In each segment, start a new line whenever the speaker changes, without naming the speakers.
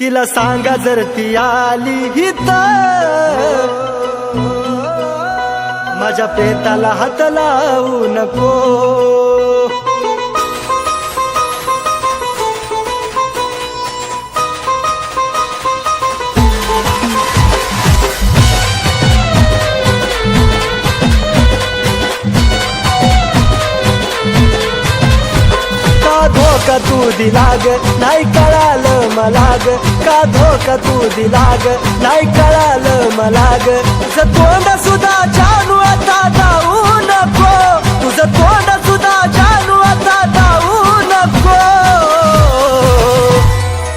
तिला सांगा जर ती आली इथं, माझ्या प्रेताला हात लावू नको. का धोका तू दिला ग नाही कळालं मला ग, का धोका तू दिला ग नाही कळालं मला ग. तुझं तोंड सुद्धा जानू आता जाऊ नको, तुझं तोंड सुद्धा जानू आता जाऊ नको.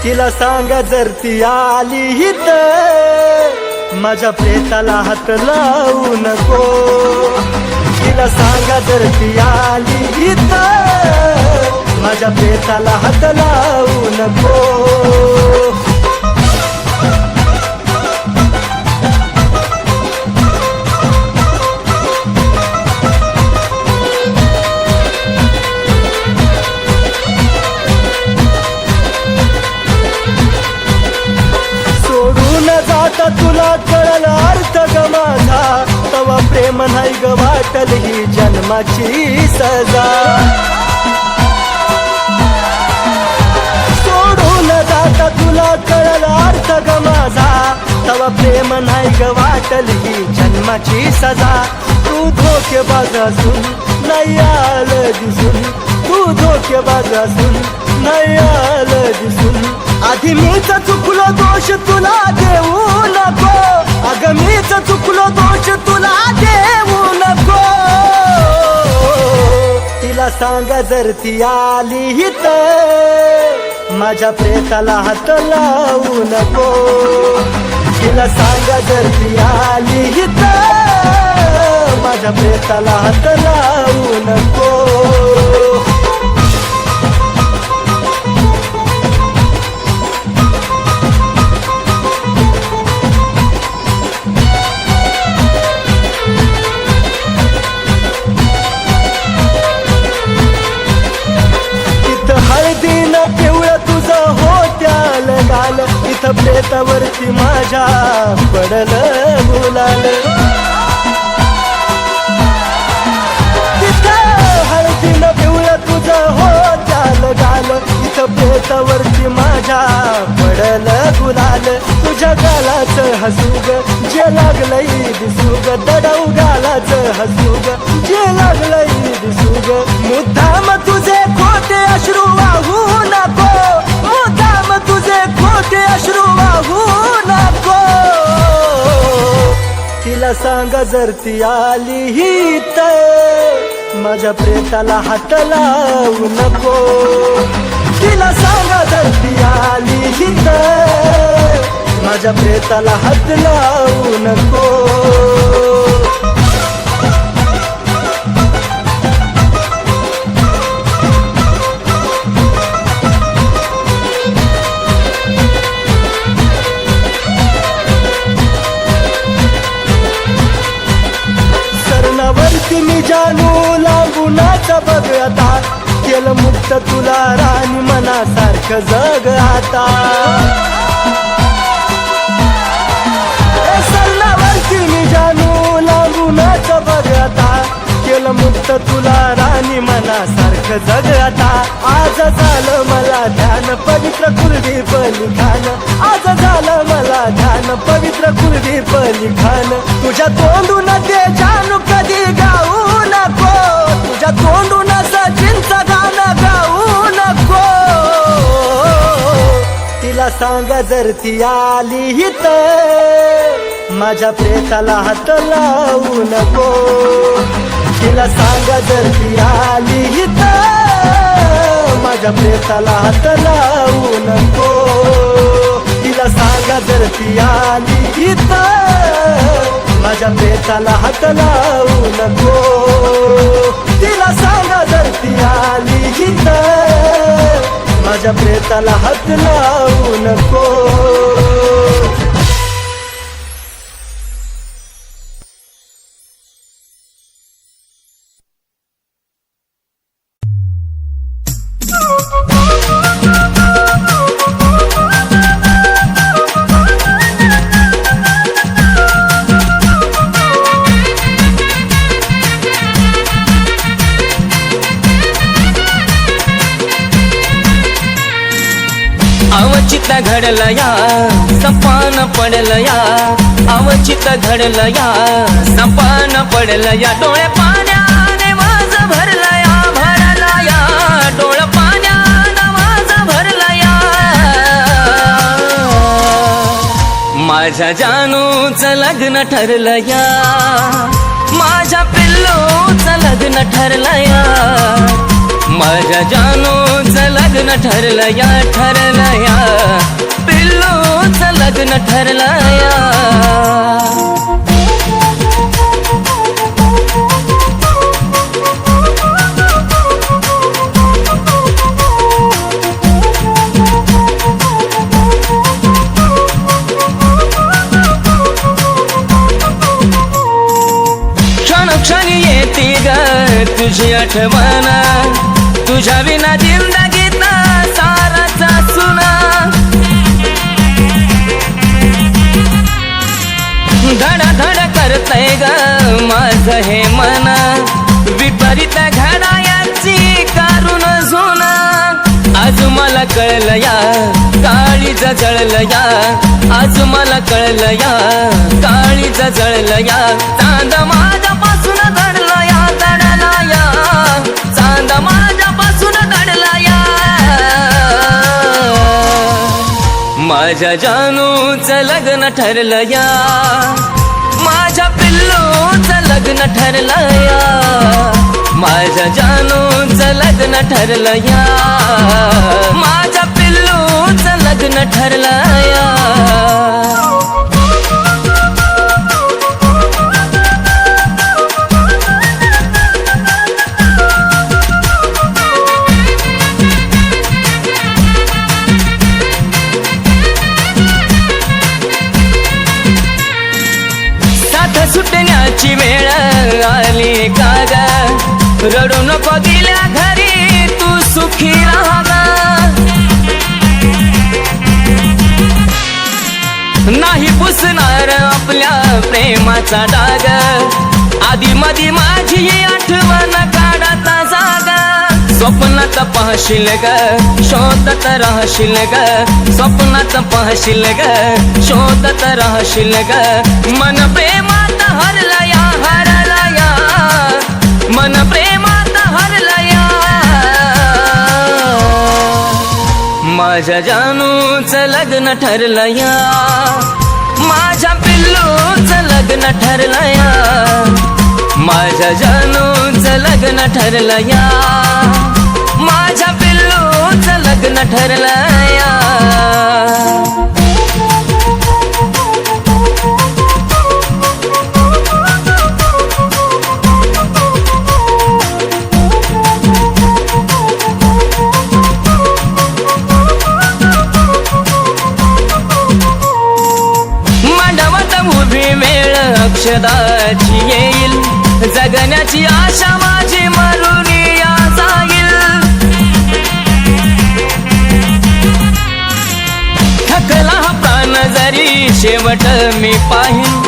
तिला सांगा जर ती आली इथं, माझ्या प्रेताला हात लावू नको. तिला सांगा जर ती आली इथं, माझ्या प्रेताला हात लावू नको. सोडून जाता तुला कळलं अर्थ ग माझा, तवा प्रेम नाही ग वाटल ही जन्माची सजा. आता तुला कळलं अर्थ ग माझा, तवा प्रेम नाही ग वाटल ही जन्माची सजा. तू धोकेबाज असून नाही आलं दिसून, तू धोकेबाज असून नाही आलं दिसून. आधी मीच चुकलो दोष तुला देऊ नको, अगं मीच चुकलो दोष तुला देऊ नको. तिला सांगा जर ती आली इथं, माझ्या प्रेताला हात लावू नको. तिला सांगा जर ती आली इथं, माझ्या प्रेताला हात लावू नको. इथं प्रेतावरती माझ्या पडलं गुलाल. तिथं हळदीनं पिवळं तुझं हो चाल गाल, इथं प्रेतावरती माझ्या पडलं गुलाल. तुझ्या गालाचं हसूग जे लागलंय दिसूग, दडव गालाचं हसूग जे लागलंय दिसूग. मुद्दाम तुझे खोटे अश्रू वाहू नको, मुद्दाम तुझे खोटे अश्रू वाहू नको. तिला सांगा जर ती आली इथं, माझ्या प्रेताला हात लावू नको. तिला सांगा जर ती आली इथं, माझ्या प्रेताला हात लावू नको. सरणावरती मी जानू लांबूनाचा बघ आता, केलं मुक्त तुला राणी मनासारखं जग आता. सरणावरती मी जानू लांबूनाचा बघ आता, केलं मुक्त तुला राणी मनासारखं जग आता. आज झालं मला ध्यान पवित्र कुलदीप लिखाण, आज झालं मला ध्यान पवित्र कुलदीप लिखाण. तुझ्या तोंडून ते जानू कधी गाऊ नको, तुझ्या तोंडून सचिनचं गाणं गाऊ नको. तिला सांगा जर ती आली इथं, माझ्या प्रेताला हात लावू नको. तिला सांगा जर ती आली इथं, माझ्या प्रेताला हात लावू नको. तिला सांगा जर ती आली इथं, माझ्या प्रेताला हात लावू नको. तिला सांगा जर ती आली इथं, माझ्या प्रेताला हात लावू नको.
अवचित घडलं या सपान पडलं या अवचित घडलं या सपान पडलं या डोळे पाण्याने माझं भरलं या भरला या डोळे पाण्याने माझं भरलं या माझ्या जानूचं लग्न ठरलं या माझ्या पिल्लूचं लग्न ठरलं या माझ्या जानूचं लग्न ठरलं या पिल्लूचं लग्न ठरलं या क्षणी येते ग तुझी आठवण तुझ्या विना जिंदगीत साराचा सुना धड धड करतय ग माझं हे मन विपरीत घडायाची कारून जुना आज मला कळलं या काळीज जळलं या आज मला कळलं या काळीज जळलं या चांद माझ्यापासून दडला या दडला या चांद माझ्यापासून दडला या माझ्या जानूचं लग्न ठरलं या माझ्या पिल्लूचं लग्न ठरलं या माझ्या जानूचं लग्न ठरलं या माझ्या पिल्लूचं लग्न ठरलं या सुटण्याची वेळ आली का ग रडू नको गेल्या घरी तू सुखी राहा नाही पुसणार आपल्या प्रेमाचा डाग आधी मधी माझी आठवण काढता जागा स्वप्नात पाहशील ग शोधत राहशील ग स्वप्नात पाहशील ग शोधत राहशील ग मन प्रेमात हरला या मन प्रेमात हरला या माझ्या जानूचं लग्न ठरलं या माझ्या पिल्लूचं लग्न ठरलं या माझ्या जानूचं लग्न ठरलं या माझ्या पिल्लूचं लग्न ठरलं या अक्षदाची येईल जगण्याची आशा माझी मरून या जाईल थकला हा प्राण जरी शेवट मी पाहिन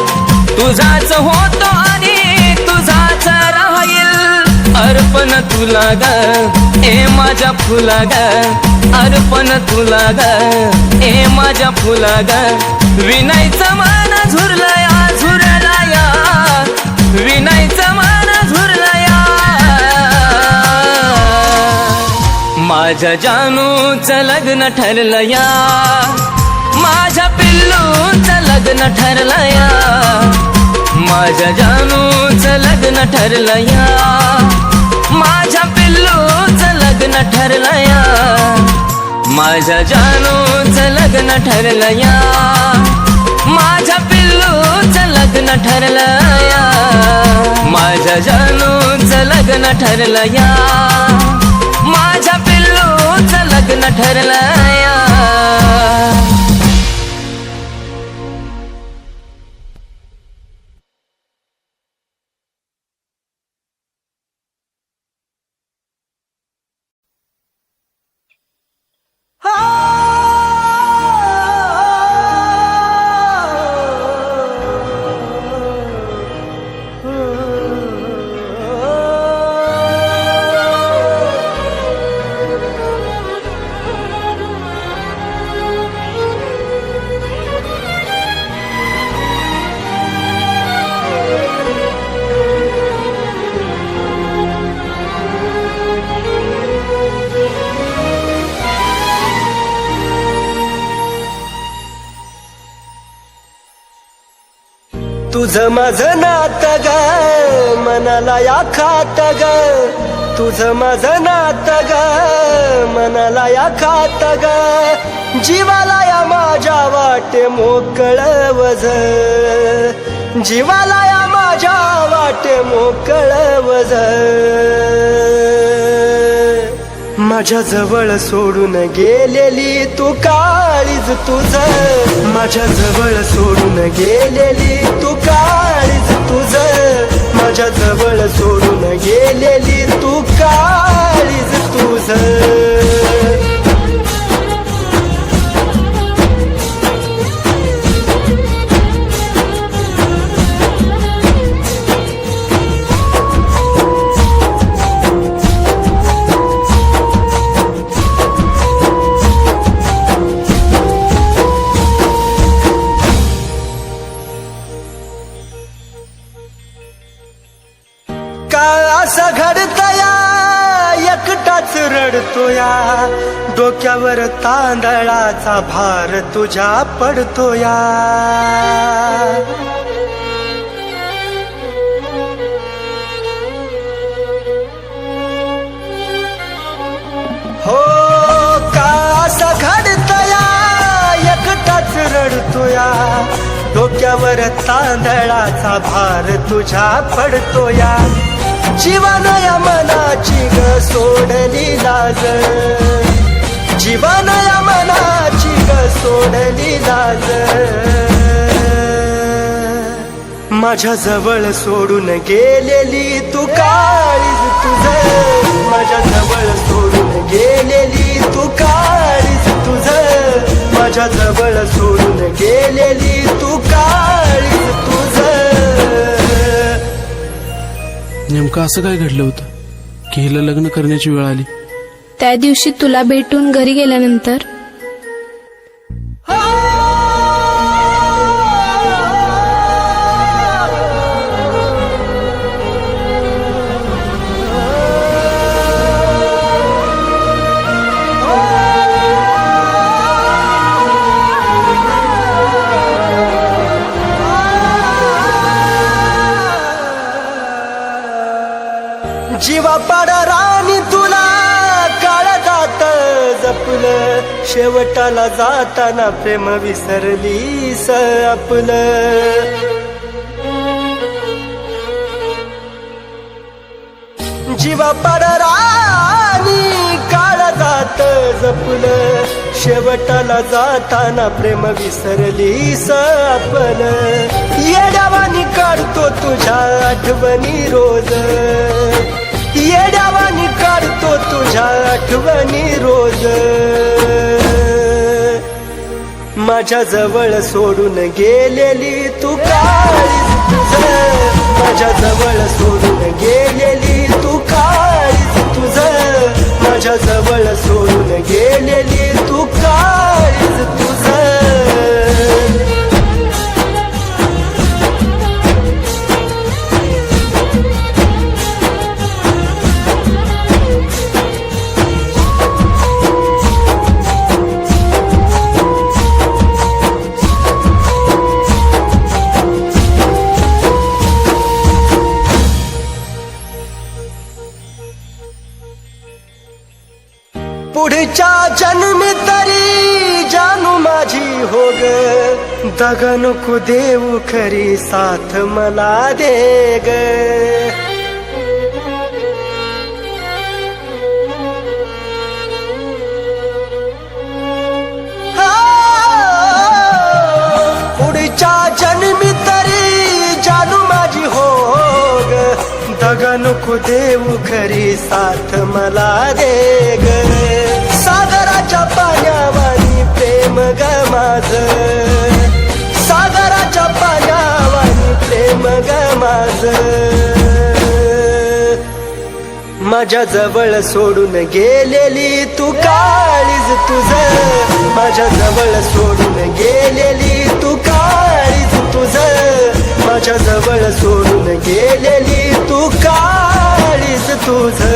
तुझाच होतो आणि तुझाच राहील अर्पण तुला ग ए माझ्या फुला ग अर्पण तुला ग ए माझ्या फुला ग विनायचं मन झुरलं या झुरला या विनायचं मन झुरलं या माझ्या जानूचं लग्न ठरलं या माझ्या पिल्लूचं लग्न ठरलं या माझ्या जानूचं लग्न ठरलं या माझ्या पिल्लूचं लग्न ठरलं या माझ्या जानूचं लग्न ठरलं या माझ्या पिल्लूचं लग्न ठरलं या माझ्या जानूचं लग्न ठरलं या माझ्या पिल्लूचं लग्न ठरलं या
तुझं माझं नातं ग मनाला या खात ग तुझं माझं नातं ग मनाला या खात ग जीवाला या माझ्या वाटे मोकळ वझ जीवाला या माझ्या वाटे मोकळ वझ माझ्या जवळ सोडून गेलेली तू काळीज तुझं माझ्या जवळ सोडून गेलेली तू काळीज तुझं माझ्या जवळ सोडून गेलेली तू काळीज तुझं असं घडतया एकटाच रडतोया डोक्यावर तांदळाचा भार तुझ्या पडतोया हो का असं घडतया एकटाच रडतोया डोक्यावर तांदळाचा भार तुझ्या पडतोया जीवन या मनाची ग सोडली लाज जीवन या मनाची ग सोडली लाज माझ्या जवळ सोडून गेलेली तू काळीज तुझं माझ्या जवळ सोडून गेलेली तू काळीज तुझं माझ्या जवळ सोडून गेलेली तू काळीज तुझं
नेमकं असं काय घडलं होतं की हिला लग्न करण्याची वेळ आली?
त्या दिवशी तुला भेटून घरी गेल्यानंतर
जीवा पाडा राणी तुला काळजात जपलं शेवटाला जाताना प्रेम विसरलीस आपलं जीवा पाडा राणी काळजात जपलं शेवटाला जाताना प्रेम विसरलीस आपलं येड्यावानी काढतो तुझ्या आठवणी रोज येड्यावानी काढतो तुझ्या आठवणी रोज माझ्या जवळ सोडून गेलेली तू काळीज तुझं माझ्या जवळ सोडून गेलेली तू काळीज तुझं माझ्या जवळ सोडून गेलेली तू काळीज तुझं पुढच्या जन्मी तरी जानू माझी हो ग दगा नको देऊ खरी साथ मला दे ग पुढच्या जन्मी तरी जानू माझी हो ग दगा नको देऊ खरी साथ मला दे ग सागराच्या पाण्यावानी प्रेम ग माझं सागराच्या पाण्यावानी प्रेम ग माझं माझ्या जवळ सोडून गेलेली तू काळीज तुझं माझ्या जवळ सोडून गेलेली तू काळीज तुझं माझ्या जवळ सोडून गेलेली तू काळीज तुझं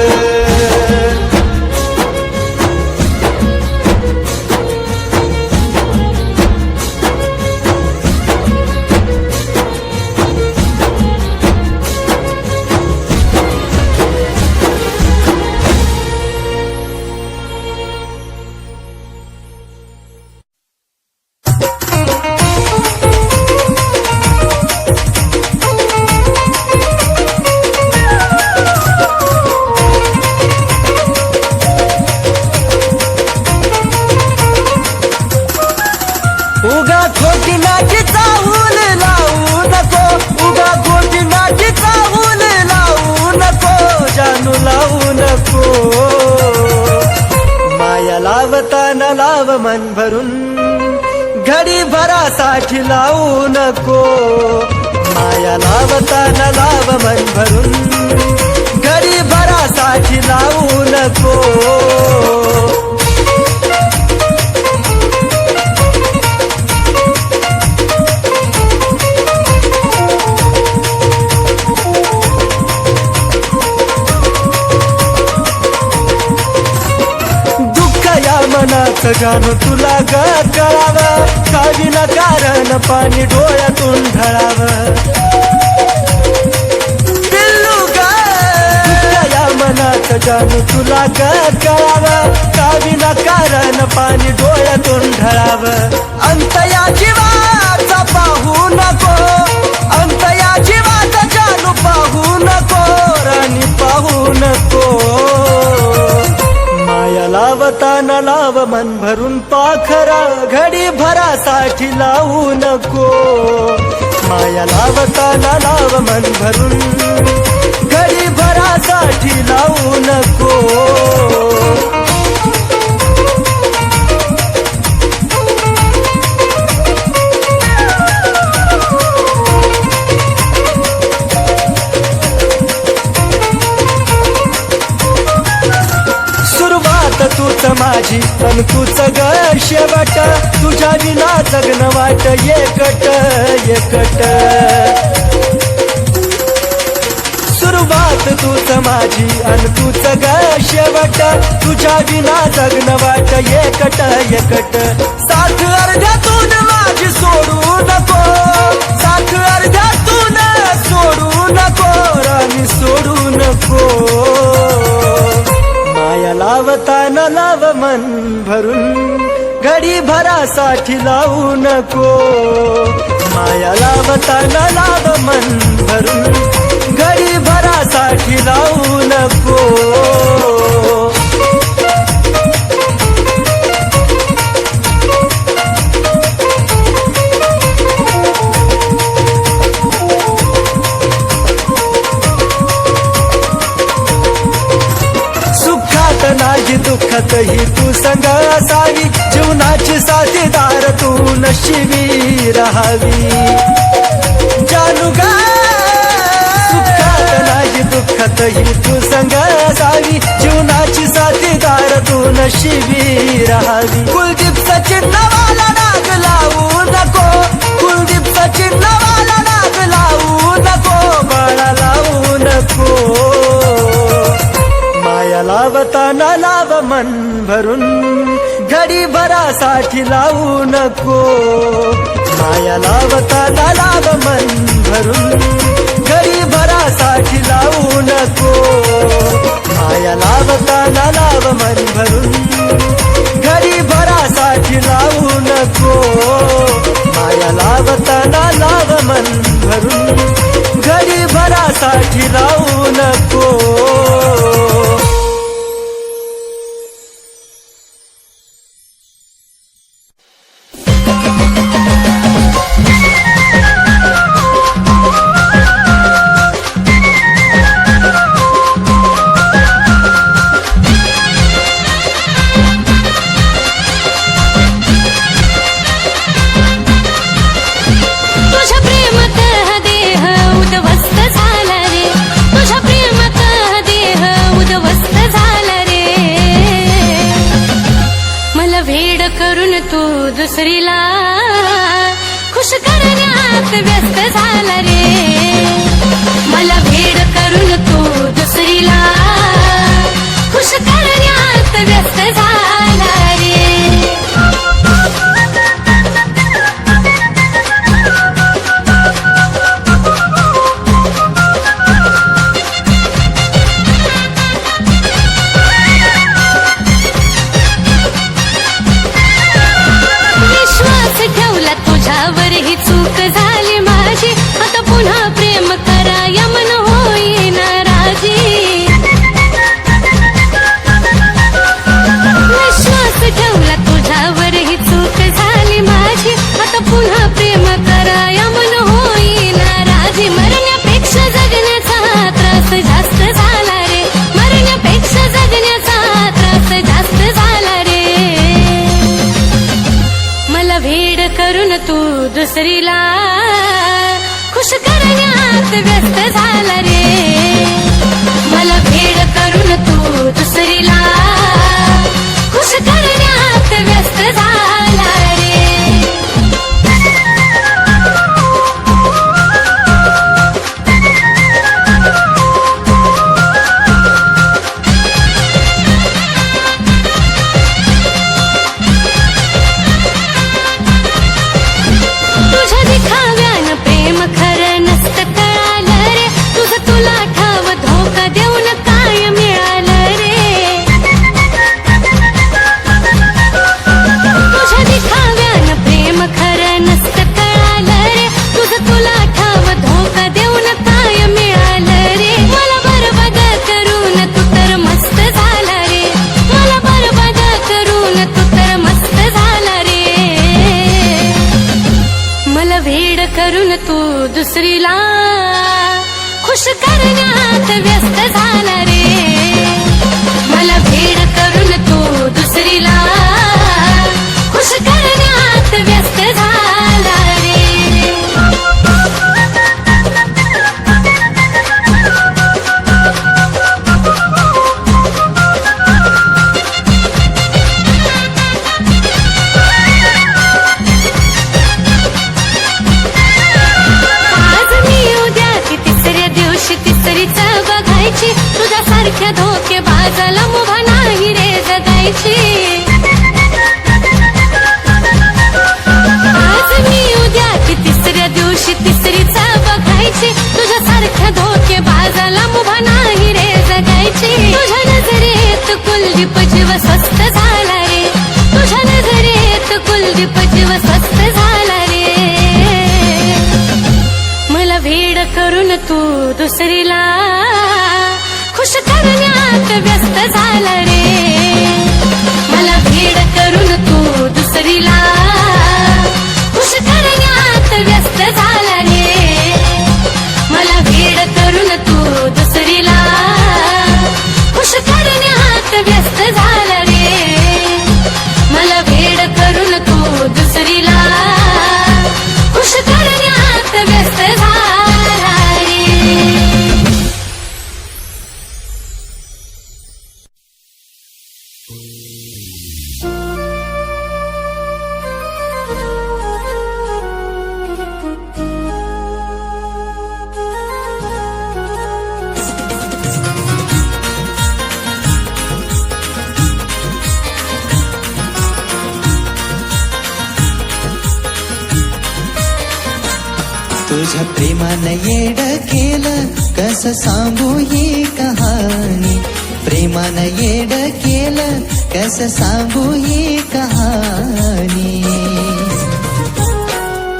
उगा खोटी नाटी चावून लावू नको, उगा खोटी नाटी चावून लावू नको, जानू लावू नको. माया लावताना लाव मन भरून, घडी भरासाठी लावू नको. माया लावताना लाव मन भरून, घडी भरासाठी लावू नको. मनाचं जाणू तुला ग कळावं, का विना कारण पाणी डोळ्यातून ढळावं. पिल्लू ग या मनाचं जाणू तुला ग कळावं, का विना कारण पाणी डोळ्यातून ढळावं. अंत या जीवाचा पाहू नको, अंत या जीवाचा जानू पाहू नको, राणी पाहू नको. माया लावताना लाव मन भरून पाखरा, घडी भरासाठी लावू नको. माया लावताना लाव मन भरून, घडी भरासाठी लावू नको. तूच माझी पण तूच ग शेवट, तुझ्या विना जगन वाट एकट एकट. सुरुवात तूच माझी अन तूच ग शेवट, तुझ्या विना जगन वाट एकट एकट. साथ अर्ध्यातून माझी सोडू नको, साथ अर्ध्यातून सोडू नको, राणी सोडू नको. माया लावताना लाव मन भरून, घडी भरासाठी लावू नको. माया लावताना लाव मन भरून, घडी भरासाठी लावू नको. नाही दुःखत ही तू संग असावी, जीवनाची साथीदार तू नशिबी राहावी. जानू ग सुखात नाही दुःखत ही तू संग असावी, जीवनाची साथीदार तू नशिबी राहावी. कुलदीप सचिन नवाला नाग लावू नको, कुलदीप सचिन नवाला नाग लावू नको, बाळा लावू नको. माया लावताना लाव मन भरून, घडी भरासाठी लावू नको. माया लावताना लाव मन भरून, घडी भरासाठी लावू नको. माया लावताना लाव मन भरून, घडी भरासाठी लावू नको. माया लावताना लाव मन भरून, घडी भरासाठी लावू नको.
दुसरीला खुश करण्यात व्यस्त झाला रे. मला भेड करून तू दुसरीला खुश करण्यात व्यस्त झाला रे. आता पुन्हा प्रेम करा यमन होई नाराजी. करून तू दुसरीला खुश करण्यात व्यस्त झाला रे मला भेड करून तू दुसरीला खुश करण्यात व्यस्त झाला रे तुझ्या दिखाव्यानं प्रेम खरं नसतं कळालं रे तुझं तुला ठाव धोका देऊन काय मिळालं रे तुझ्या दिखाव्यानं प्रेम खरं नसतं कळालं रे तुझं तुला ठाव धोका देऊन काय मिळालं रे मला बरबाद करून तू तर मस्त झाला रे मला बरबाद करून तू तर मस्त झाला रे मला वेड करून तू दुसरीला खुश करण्यात व्यस्त झाला रे मला वेड करून तू दुसरीला खुश करण्यात व्यस्त झाला रे आज मी उद्या ती तिसऱ्या दिवशी तिसरीच बघायची तुझ्यासारख्या धोकेबाजाला मुभा नाही रे जगायची आज मी उद्या ती तिसऱ्या दिवशी तिसरीच बघायची तुझ्यासारख्या धोकेबाजाला मुभा नाही रे जगायची तुझ्या नजरेत कुलदीप जीव स्वस्त झाला रे तुझ्या नजरेत कुलदीप जीव स्वस्त झाला रे मला वेड करून तू दुसरीला खुश करण्यात व्यस्त झाला रे मला वेड करून तू दुसरीला खुश करण्यात व्यस्त झाला रे मला वेड करून तू दुसरीला खुश करण्यात व्यस्त झाला रे मला वेड करून तू दुसरीला खुश करण्यात व्यस्त झाला रे
तुझ्या प्रेमानं येड केलं कसं सांगू ही कहाणी प्रेमानं येड केलं कसं सांगू ही कहाणी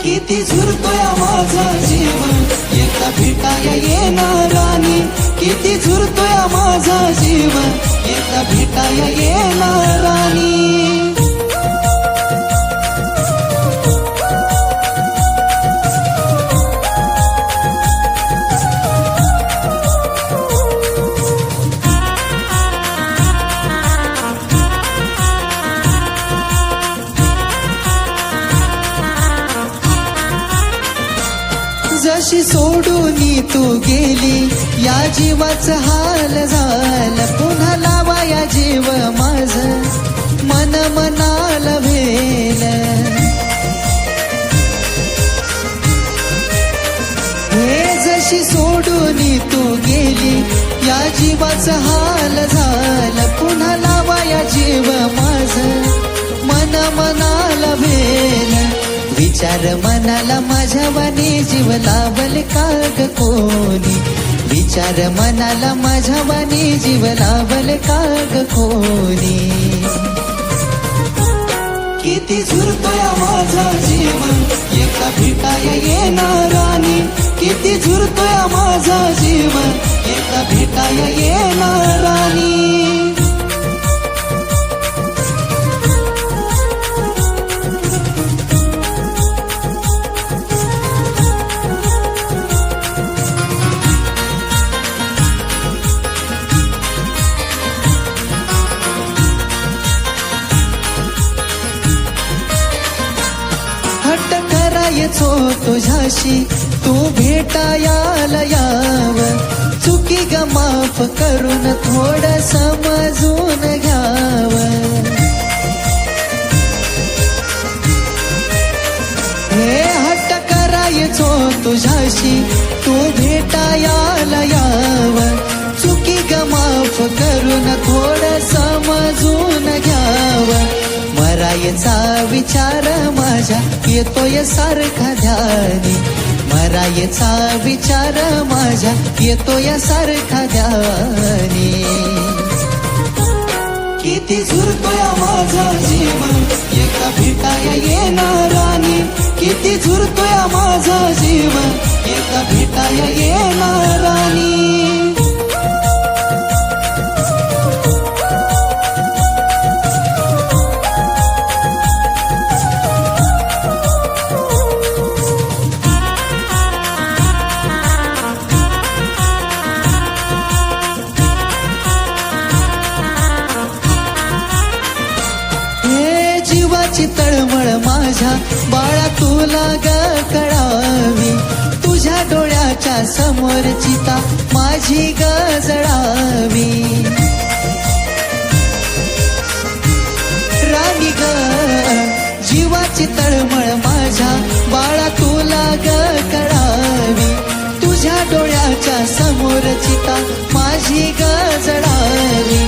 किती झुरतोय माझा जीव एका भेटाया येणार राणी किती झुरतोय माझा जीव एका भेटाया येणार राणी जशी सोडून तू गेली या जीवाचं हाल झालं पुन्हा लावाया जीव माझ मन मनाला भेल हे जशी सोडून तू गेली या जीवाचं हाल झालं पुन्हा लावाया जीव माझ मन मनाला भेल विचार मनाला माझ्या वाणी जीव लावल काग कोणी विचार मनाला माझ्या वाणी जीव लावल काग कोणी किती झुरतोय माझा जीव एका भेटाया येणार राणी किती झुरतोय माझा जीव एका भेटाया येणार राणी
करायचो तुझ्याशी तू भेटायला याव चुकी ग माफ करून थोडं समजून घ्याव हे हट्ट करायचो तुझ्याशी तू भेटायला याव चुकी ग माफ करून थोडं समजून घ्याव मरायचा विचार माझ्या येतोय सारखा ध्यानी मरायचा विचार माझ्या येतोय सारखा ध्यानी किती झुरतोय माझा जीव एका भेटाय येणारानी किती झुरतोय माझा जीव एका भेटाय येणारानी जीवाची तळमळ माझ्या बाळा तुला ग कळावी तुझ्या डोळ्याच्या समोर चिता माझी ग जळावी राणी ग जीवाची तळमळ माझ्या बाळा तुला ग कळावी तुझ्या डोळ्याच्या समोर चिता माझी ग जळावी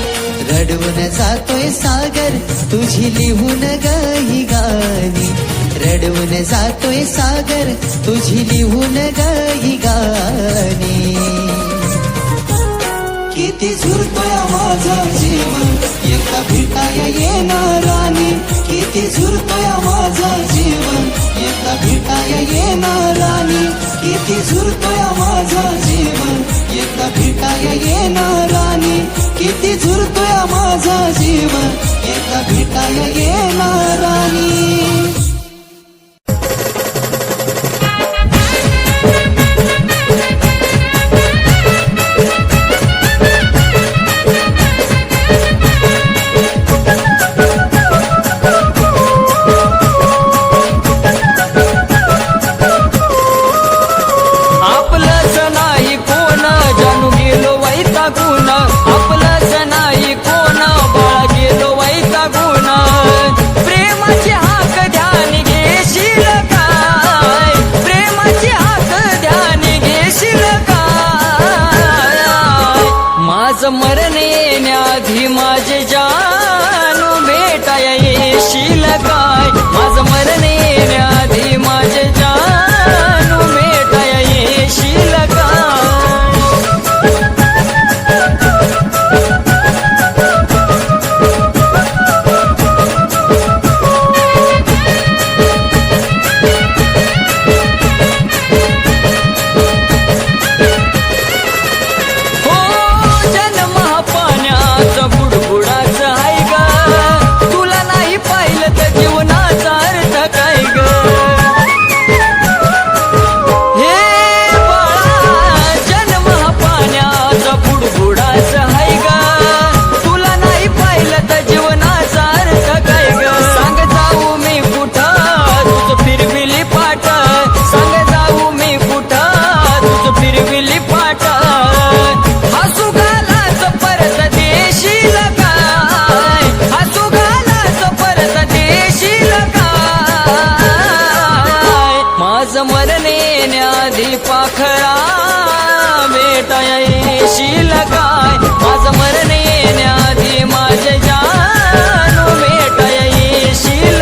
रडवून जातोय सागर तुझी लिहून ग ही गाणी रडवून जातोय सागर तुझी लिहून ग ही गाणी किती झुरतोय माझा जीव एका भेटाय येणारानी किती झुरतोय माझा जीव एका भेटाय येणारानी किती झुरतोय माझा जीव एका भेटाय येणारानी किती झुरतोय माझा जीव एका भेटाय येणारानी
मरण येण्याआधी माझे जानू भेटाय येशील काय माझं मरण येण्याआधी माझे जानू भेटाय येशील मरण येण्याआधी पाखरा भेटाय येशील काय माझं मरण येण्याआधी माझे जानू भेटाय येशील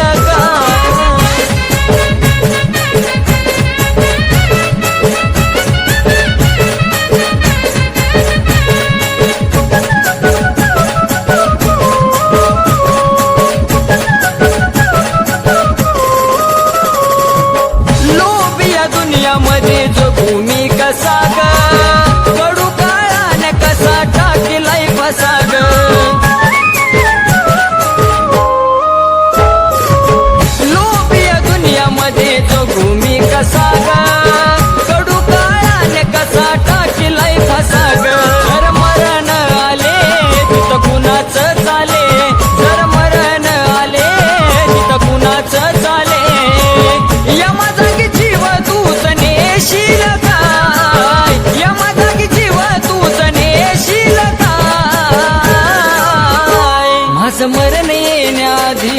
दुनियामध्ये जो भूमी कसा ग कडू काळाने कसा टाकीलाय फसा ग लोभिया दुनियामध्ये जो भूमी कसा ग कडू काळाने कसा टाकीलाय फसा ग जर मरण आले तिथं कुणाचं चाले जर मरण आले तिथं कुणाचं चाले या माझा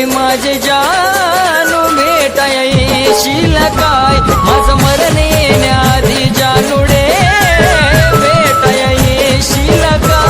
आधी माझे जानू भेटाया येशील काय माझं मरण येण्याआधी जानूडे भेटाया येशील काय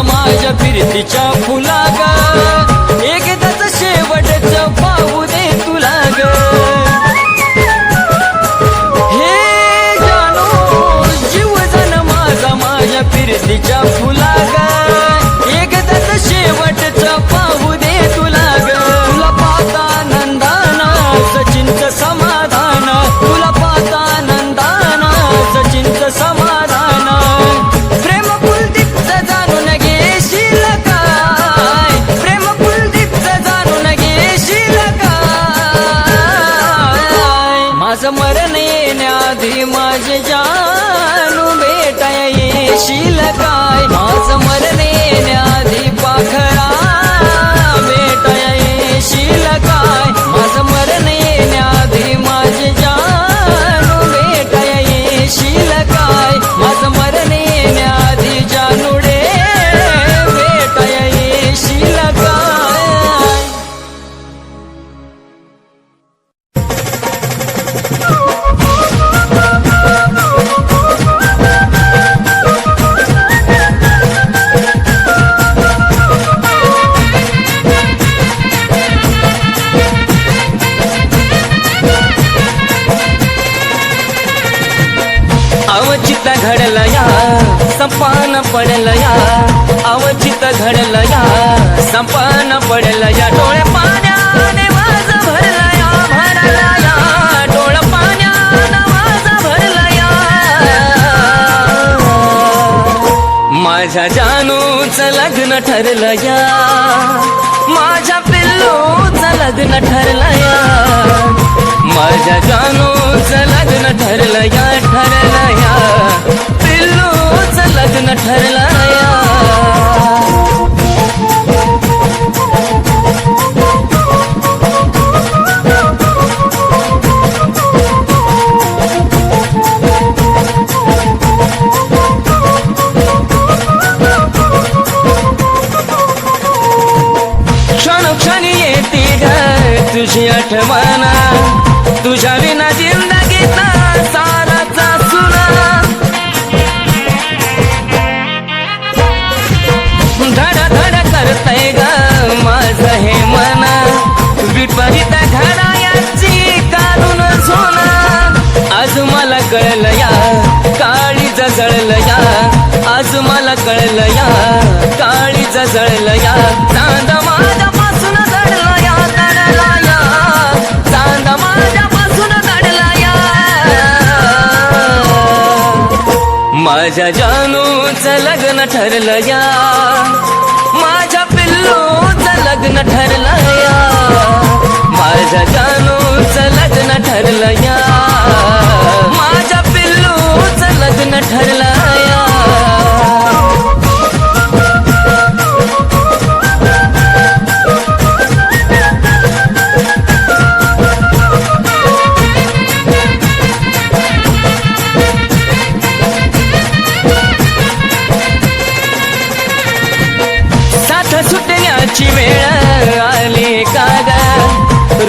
माझ्या फिरतीच्या फुला ग एकदाच शेवटच पाहू दे तुला ग हे जानू जीव जन माझ्या फिरतीच्या फुला ग एकदाच शेवटच पाहू दे तुला ग तुला पाहता नंदाना सचिनचं समाधान तुला पाहता नंदाना सचिनचं समाधान प्रेम कुलदीपचं जाणून घेशील काय प्रेम कुलदीपचं जाणून घेशील काय माझं मरण येण्याआधी माझे जानू भेटाया येशील काय माझं मरण येण्याआधी पाखरा भेटाया येशील काय माझं मरण येण्याआधी माझे जानू भेटाया येशील काय माझं मरण येण्याआधी जानूडे भेटाया येशील काय अवचित घडलं या संपान पडलं या अवचित घडलं या संपान पडलं या डोळे पाण्याने माझं भरलं या भरलं या डोळे पाण्याने माझं भरलं या माझ्या जानूचं लग्न ठरलं या माझ्या पिल्लूचं लग्न ठरलं या माझ्या जानूचं लग्न ठरलं या पिल्लूचं लग्न ठरलं या क्षणोक्षणी येते ग तुझी आठवण तुझ्या विना जिंदगीचा साराचा सुना धड धड करतय ग माझं हे मन विपरीत घडायाची काढून सोना आज मला कळलं या काळी जळलं या आज मला कळलं या काळी जळलं या चांद माझ्यापासून जळलं या तडला या चांद माझ्यापासून जळला या माझ्या जानूचं लग्न ठरलं या माझ्या पिल्लूचं लग्न ठरलं या माझ्या जानूचं लग्न ठरलं या माझ्या पिल्लूचं लग्न ठरलं या सुटण्याची वेळ आली का ग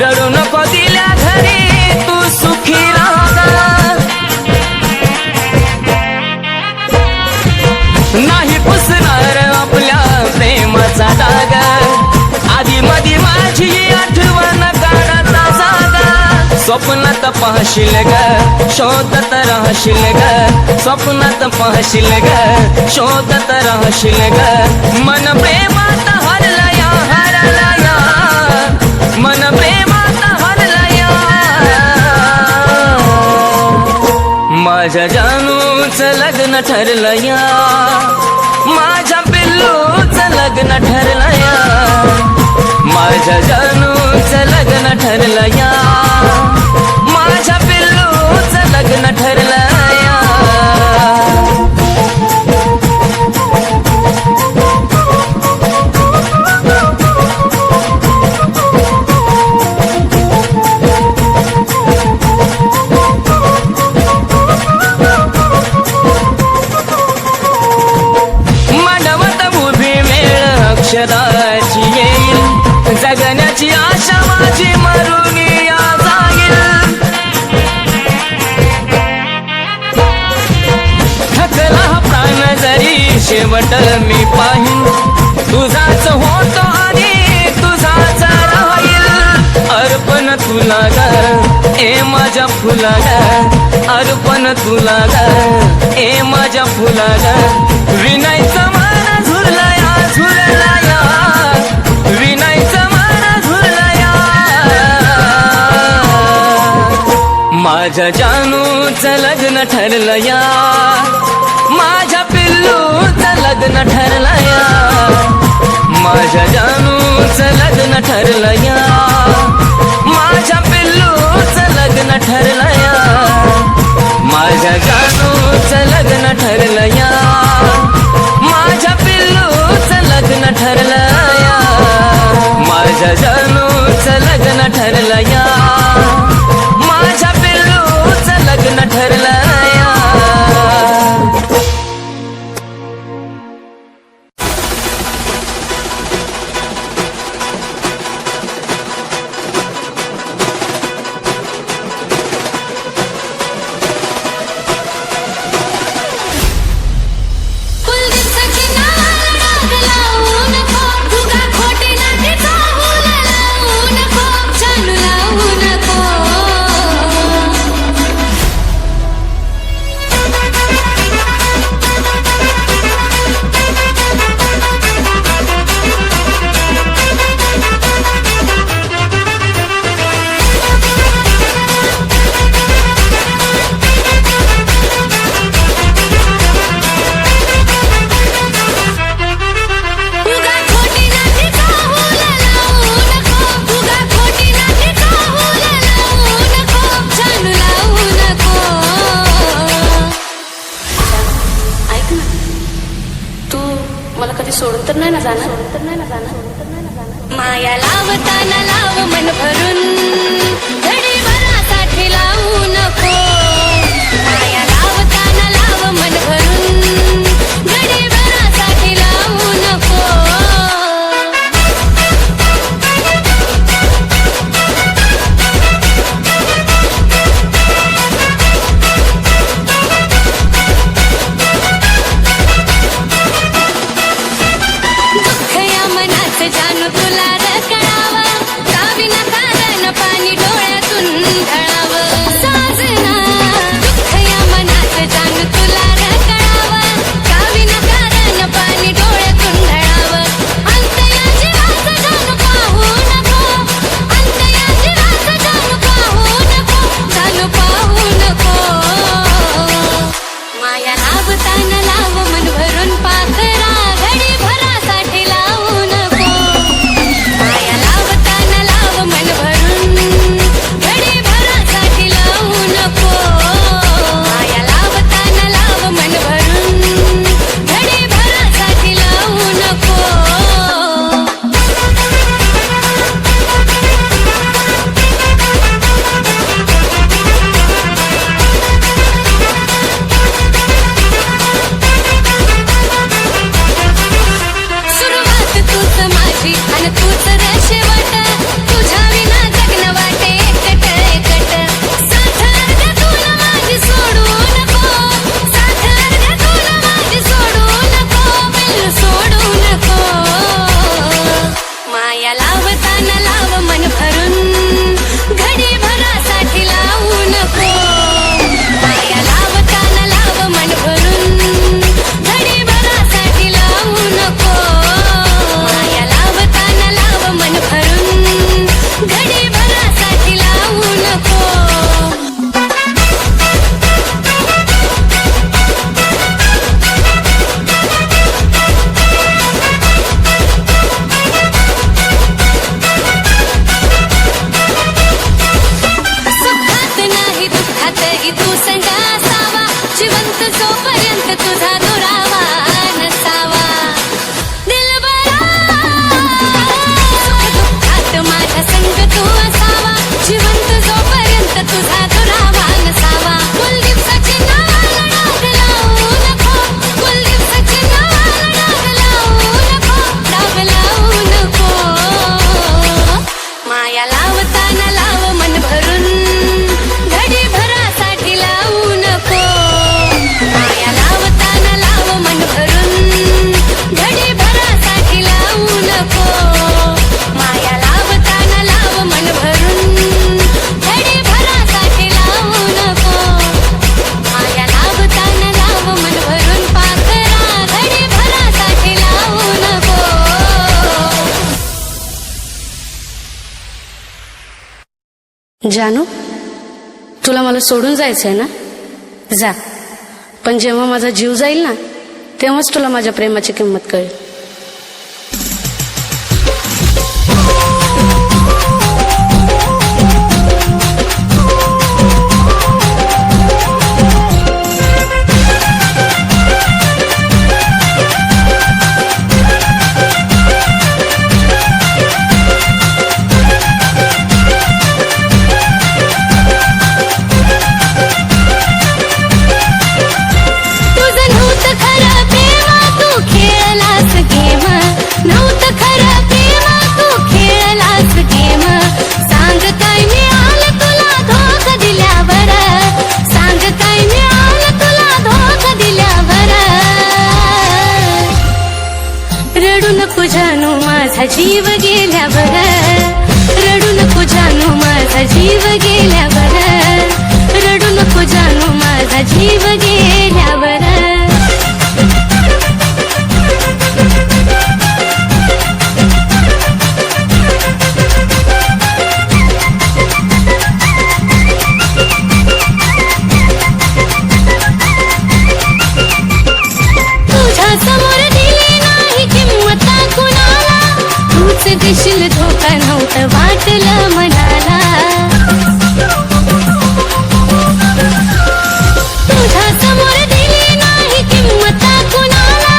रडू नको दिल्या घरी तू सुखी राहा नाही पुसणार आपल्या प्रेमाचा डाग आधी मधी माझी आठवण काढता जागा स्वप्नात पाहशील ग शोधत राहशील ग स्वप्नात पाहशील ग शोधत राहशील ग मन प्रेमात हरला या मन प्रेमात हरला या माझ्या जानूचं लग्न ठरलं या माझ्या पिल्लूचं लग्न ठरलं या माझ्या जानूचं लग्न ठरलं या माझ्या पिल्लूचं लग्न ठरलं या तुला ग ए माझ्या फुला ग अर्पण तुला ग ए माझ्या फुला ग विनायचं मान झुरलया झुरलया विनायचं मान झुरलया माझ्या जानूचं लग्न ठरलं या माझ्या पिल्लूचं लग्न ठरलं या माझ्या जानूचं लग्न ठरलं या माझ्या पिल्लूचं लग्न ठरलं या माझ्या जानूचं लग्न ठरलं या माझ्या पिल्लूचं लग्न ठरलं या माझ्या जानूचं लग्न ठरलं या माझ्या पिल्लूचं लग्न ठरलं या
कुलदीपची नावाला डाग लावू नको, उगा खोटी नाती चाहूला लावू नको, चालू लावू नको. उगा खोटी नाती चाहूला लावू नको, उगा खोटी नाती चाहूला लावू नको, चालू लावू नको.
ऐक ना, तू मला कधी सोडून तर नाही ना जाणार?
माया लावताना लाव मन भरून, घडीभरासाठी लावू नको. माया लावताना लाव मन भरून, घडीभरासाठी लावू नको. दुःख या मनाचं जानू तुला र कळावं, गावी नकार
जानू, तुला मला सोडून जायचंय ना? जा. पण जेव्हा माझा जीव जाईल ना, तेव्हाच तुला माझ्या प्रेमाची किंमत कळेल.
जानू माझा जीव गेल्यावर, रडू नको जानू माझा जीव गेल्यावर, रडू नको जानू माझा जीव गेल्यावर. तुझ्या समोर दिली नाही किंमत कुणाला, तूच देशील धोका नव्हतं वाटलं मनाला. तुझ्या समोर दिली नाही किंमत कुणाला,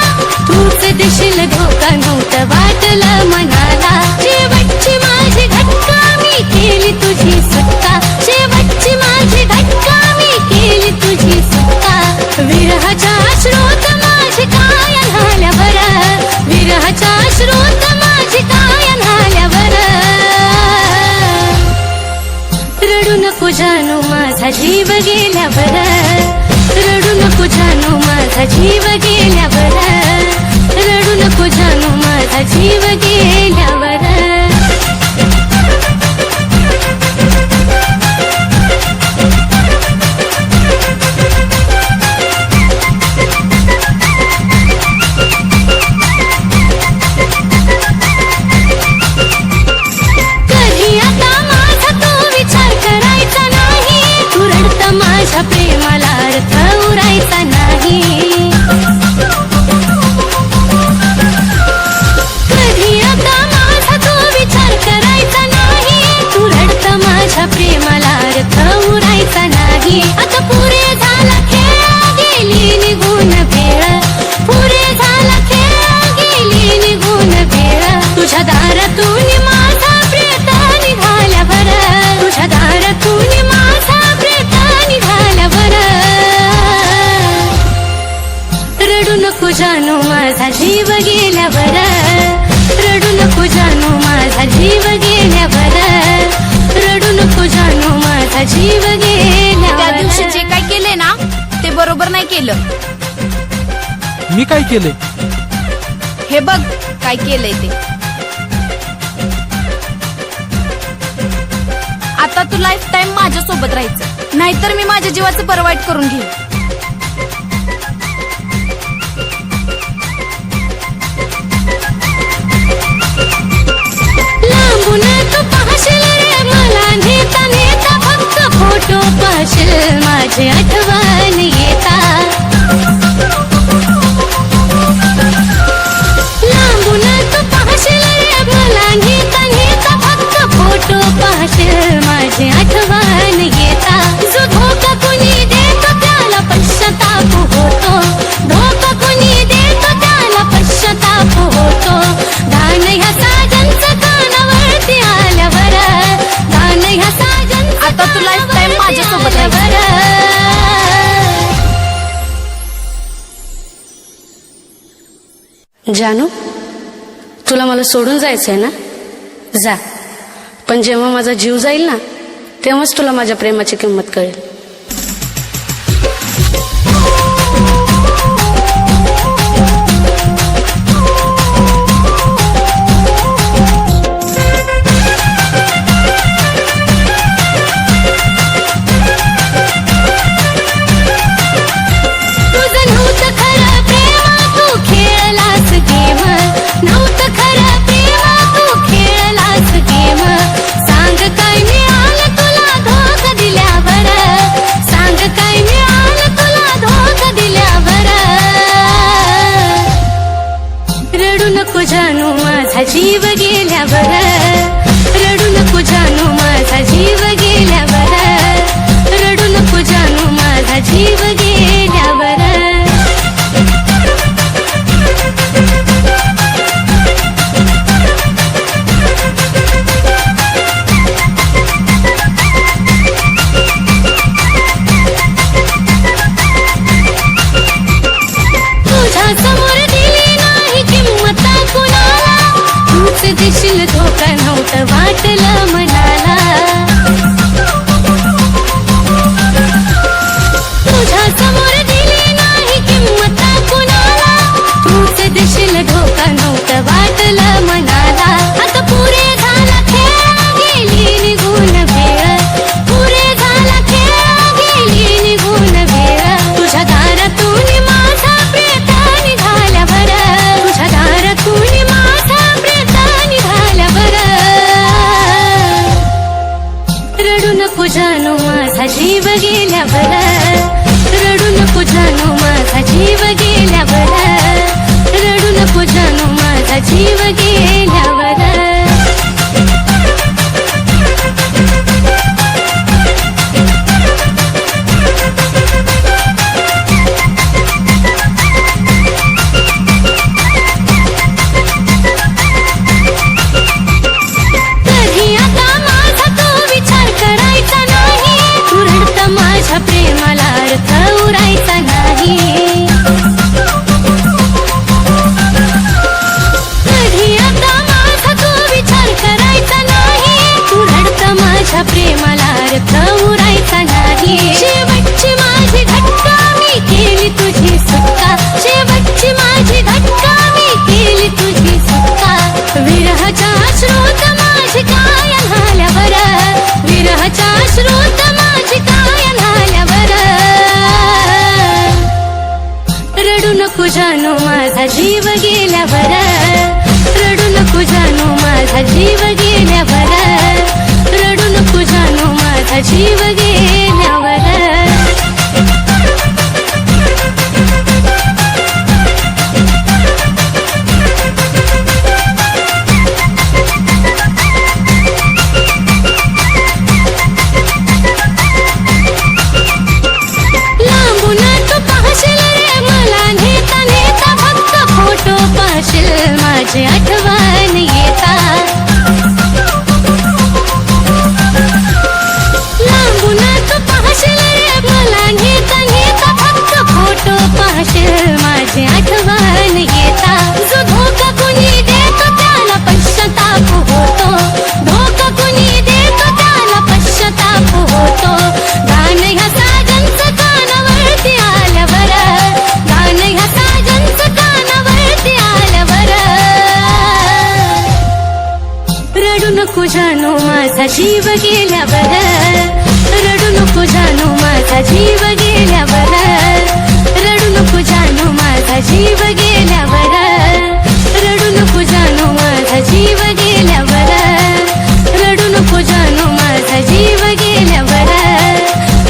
तूच देशील धोका नव्हतं वाटलं मनाला. शेवटची माझी घटका मी केली तुझी सुटका, शेवटची माझी घटका मी केली तुझी सुटका. विरहाच्या अश्रूत माझी काय झाल्यावर, विरहाच्या अश्रूत माझी काय झाल्यावर. रडू नको जानू माझा जीव गेल्यावर, रडू नको जानू माझा जीव गेल्यावर, रडू नको जानू माझा जीव गेल्यावर. माझ्या प्रेमाला अर्थ उरायचा नाही. कधी आता माझा तो विचार करायचा नाही, तू रडत माझ्या प्रेमाला अर्थ उरायचा नाही. आता पुरे झाला खेळ गेली निघून वेळ, पुरे झाला खेळ गेली निघून वेळ. तुझ्या दारातून माझा प्रेत निघाल्यावर, तुझ्या दारातून माझा प्रेत निघाल्यावर. रडू नको जानू माझा जीव गेल्यावर, रडू नको जानू माझा जीव गेल्यावर, रडू नको जानू माझा जीव गेल्यावर.
त्या दिवशी जे काय केले ना ते बरोबर नाही केलं.
मी काय केलंय?
हे बघ काय केलंय ते. आता तू लाईफ टाइम माझ्या सोबत राहायचं, नाहीतर मी माझ्या जीवाचं बरं वाईट करून घेईन.
लांबून तू पाहशील रे मला नेता नेता, फक्त फोटो पाहशील माझी आठवण येता. लांबून तू पाहशील रे मला नेता नेता, फक्त फोटो पाहशील माझी आठवण येता. जो धोका कुणी देतो त्याला पश्चाताप होतो, धोका कुणी देतो त्याला पश्चाताप होतो. दान ह्या साजनचं कानावरती आल्यावर, दान ह्या साजनचं
आता तू लाईफ टाइम माझ्या सोबत राहायचं.
जानू, तुला मला सोडून जायचंय ना? जा. पण जेव्हा माझा जीव जाईल ना, तेव्हाच तुला माझ्या प्रेमाची किंमत कळेल.
तुझं नव्हतं खरं प्रेम, तू खेळलास गेम. नव्हतं खरं प्रेम, तू खेळलास गेम. सांग काय मिळालं तुला नको जानू माझा जीव गेल्यावर, रडू नको जानू माझा जीव गेल्यावर, रडू नको जानू माझा जीव गेल्यावर. माझ्या प्रेमाला अर्थ उरायचा नाही. कधी आता माझा तू विचार करायचा नाही. तू रडत माझ्या प्रेमाला अर्थ उरायचा नाही. शेवटची माझी घटका मी केली तुझी सुटका, शेवटची माझी घटका मी केली तुझी सुटका. विरहाच्या अश्रूत माझी काय झाल्यावर, विरहाच्या अश्रूत माझी काय रडू नको जानू माझा जीव गेल्यावर, रडू नको जानू माझा जीव गेल्यावर, रडू नको जानू माझा जीव गेल्यावर. माझी आठवण येता, लांबून तू पाहशील रे मला नेता नेता, फक्त फोटो पाहशील माझी आठवण येता. जो धोका कुणी देतो त्याला पश्चाताप होतो, धोका कुणी देतो त्याला पश्चाताप होतो. गाणं ह्या साजनचं कानावरती आल्यावर, गाणं ह्या साजनचं कानावरती आल्यावर, रडू नको जानू माझा जीव गेल्यावर, रडू नको जानू माझा जीव गेल्यावर, रडू नको जानू माझा जीव गेल्यावर, रडू नको जानू माझा जीव गेल्यावर, रडू नको जानू माझा जीव गेल्यावर,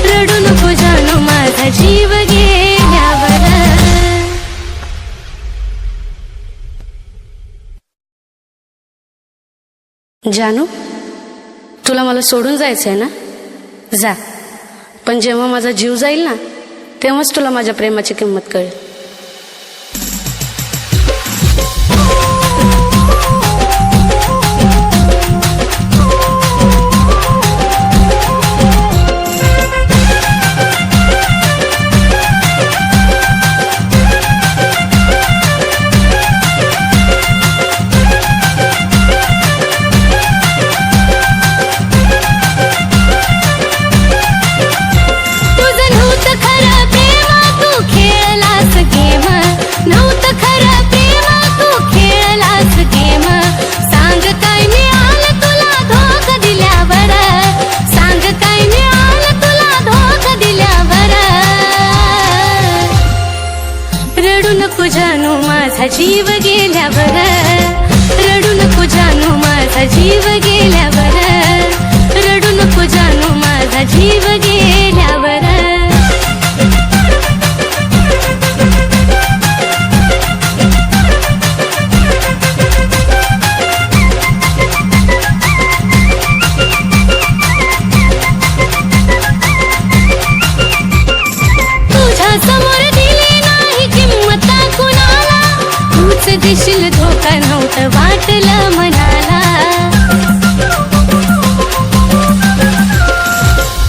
रडू नको जानू माझा जीव गेल्यावर.
जानू, तुला मला सोडून जायचंय ना, जा. पण जेव्हा माझा जीव जाईल ना, तेव्हाच तुला माझ्या प्रेमाची किंमत कळेल. जीव गेल्यावर, रडू नको जानू माझा जीव गेल्यावर, रडू नको जानू माझा जीव गेल्यावर. तुझ्या समोर दिली नाही किंमत कुणाला, तूच देशील धोका नव्हतं वाटलं मनाला.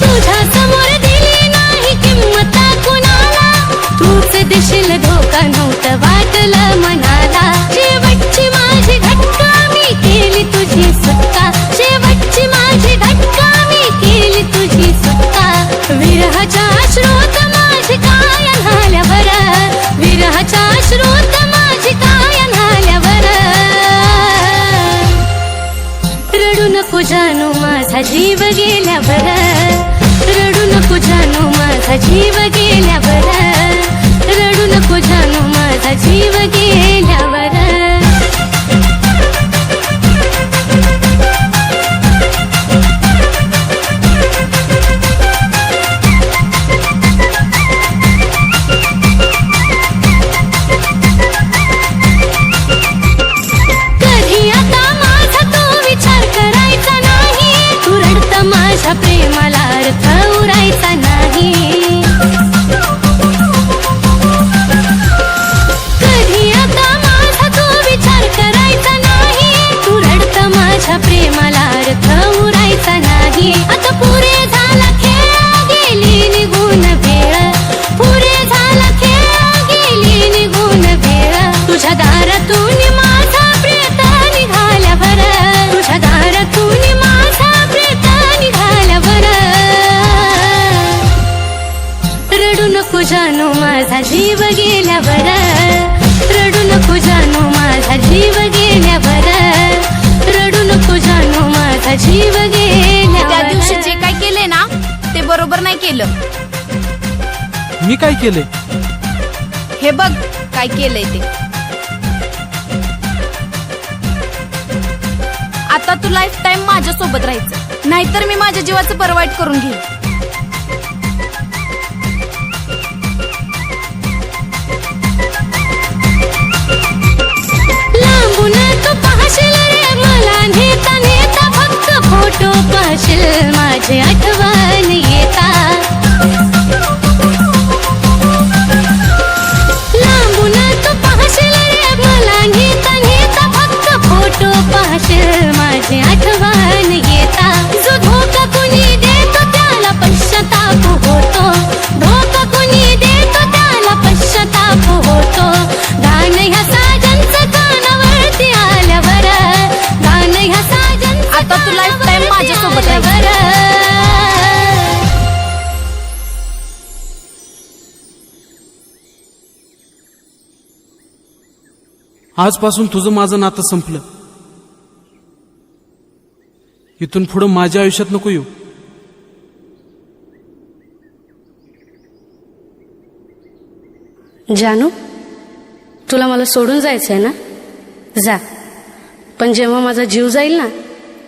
तुझ्या समोर दिली नाही किंमत कुणाला, तूच देशील धोका नव्हतं वाटलं मनाला. शेवटची माझी घटका मी केली तुझी सुटका, शेवटची माझी घटका मी केली तुझी सुटका. विरहाच्या अश्रूत माझी काय झाल्यावर, विरहाच्या अश्रूत माझी काय झाल्यावर, रडू नको जानू माझा जीव गेल्यावर, रडू नको जानू माझा जीव गेल्यावर, रडू नको जानू माझा जीव गेल्यावर.
घेऊन माझा प्रेत निघाल्यावर रडू नको जानू माझा जीव गेल्यावर रडू नको जानू माझा जीव गेल्यावर रडू नको जानू माझा जीव गेल्यावर
त्या दिवशी जे काय केले ना ते बरोबर नाही केलं.
मी काय केलंय?
हे बघ काय केलंय ते. आता तू लाईफ टाइम माझ्या सोबत राहायचं, नाहीतर मी माझ्या जीवाचं परवाईट करून घेईन.
लांबून तू पाहशील रे मला नेता नेता फक्त फोटो पाहशील माझे आठवण येता. लांबून तू पाहशील रे मला नेता नेता फक्त फोटो पाहशील माझे आठवण येता. जो धोका कोणी देतो त्याला पश्चाताप होतो, धोका कोणी देतो त्याला पश्चाताप होतो. गाणं ह्या साजनचं कानावरती आल्यावर, गाणं ह्या साजनचं
आता तू लाईफ टाइम माझ्या सोबत राहायचं.
आजपासून तुझं माझं नातं संपलं. इथून पुढं माझ्या आयुष्यात नको येऊ.
जानू, तुला मला सोडून जायचंय ना? जा. पण जेव्हा माझा जीव जाईल ना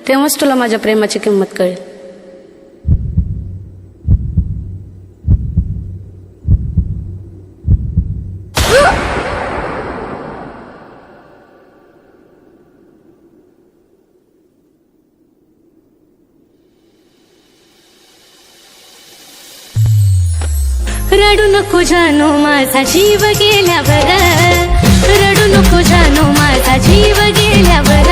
तेव्हाच तुला माझ्या प्रेमाची किंमत कळेल.
रडू नको जानू माझा जीव गेल्यावर रडू नको जानू माझा जीव गेल्यावर